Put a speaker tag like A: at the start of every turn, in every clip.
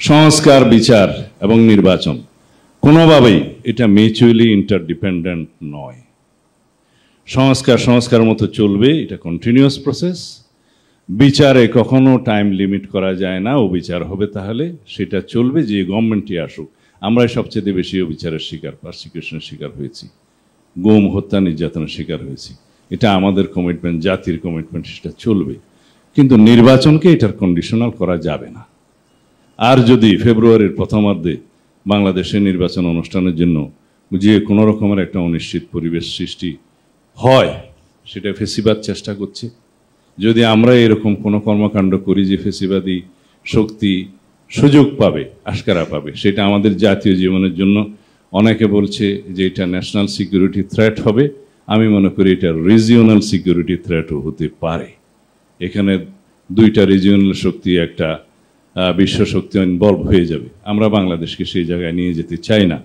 A: সংস্কার, বিচার এবং নির্বাচন কোনোভাবেই এটা মিউচুয়ালি ইন্টারডিপেন্ডেন্ট নয়। সংস্কার মতো চলবে, এটা কন্টিনিউয়াস প্রসেস। বিচারে কখনো টাইম লিমিট করা যায় না, অবিচার হবে তাহলে সেটা চলবে, যে গভর্নমেন্টই আসুক। আমরাই সবচেয়ে বেশি অবিচারের শিকার, পারসিকিউশনের শিকার হয়েছি, গুম, হত্যা, নির্যাতনের শিকার হয়েছি। এটা আমাদের কমিটমেন্ট, জাতির কমিটমেন্ট, সেটা চলবে। কিন্তু নির্বাচনকে এটার কন্ডিশনাল করা যাবে না। আর যদি ফেব্রুয়ারির প্রথমার্ধে বাংলাদেশে নির্বাচন অনুষ্ঠানের জন্য যে কোনো রকমের একটা অনিশ্চিত পরিবেশ সৃষ্টি হয়, সেটা ফেসিবাদ চেষ্টা করছে। যদি আমরা এরকম কোনো কর্মকাণ্ড করি যে ফেসিবাদী শক্তি সুযোগ পাবে, আশকারা পাবে, সেটা আমাদের জাতীয় জীবনের জন্য, অনেকে বলছে যে এটা ন্যাশনাল সিকিউরিটি থ্রেট হবে। আমি মনে করি এটা রিজিওনাল সিকিউরিটি থ্রেটও হতে পারে। এখানে দুইটা রিজিওনাল শক্তি, একটা বিশ্ব শক্তি ইনভলভ হয়ে যাবে। আমরা বাংলাদেশকে সেই জায়গায় নিয়ে যেতে চাই না।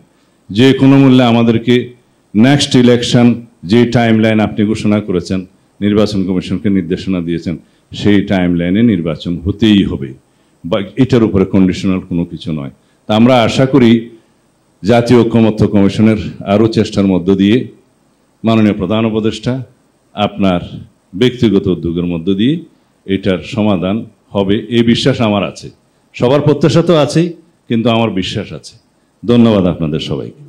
A: যে কোনো মূল্যে আমাদেরকে নেক্সট ইলেকশন, যে টাইম লাইন আপনি ঘোষণা করেছেন, নির্বাচন কমিশনকে নির্দেশনা দিয়েছেন, সেই টাইম লাইনে নির্বাচন হতেই হবে, বা এটার উপরে কন্ডিশনাল কোনো কিছু নয়। তা আমরা আশা করি জাতীয় ঐকমত্য কমিশনের আরও চেষ্টার মধ্য দিয়ে, মাননীয় প্রধান উপদেষ্টা আপনার ব্যক্তিগত উদ্যোগের মধ্য দিয়ে এটার সমাধান হবে, এই বিশ্বাস আমার আছে। সবার প্রত্যাশা তো আছেই, কিন্তু আমার বিশ্বাস আছে। ধন্যবাদ আপনাদের সবাইকে।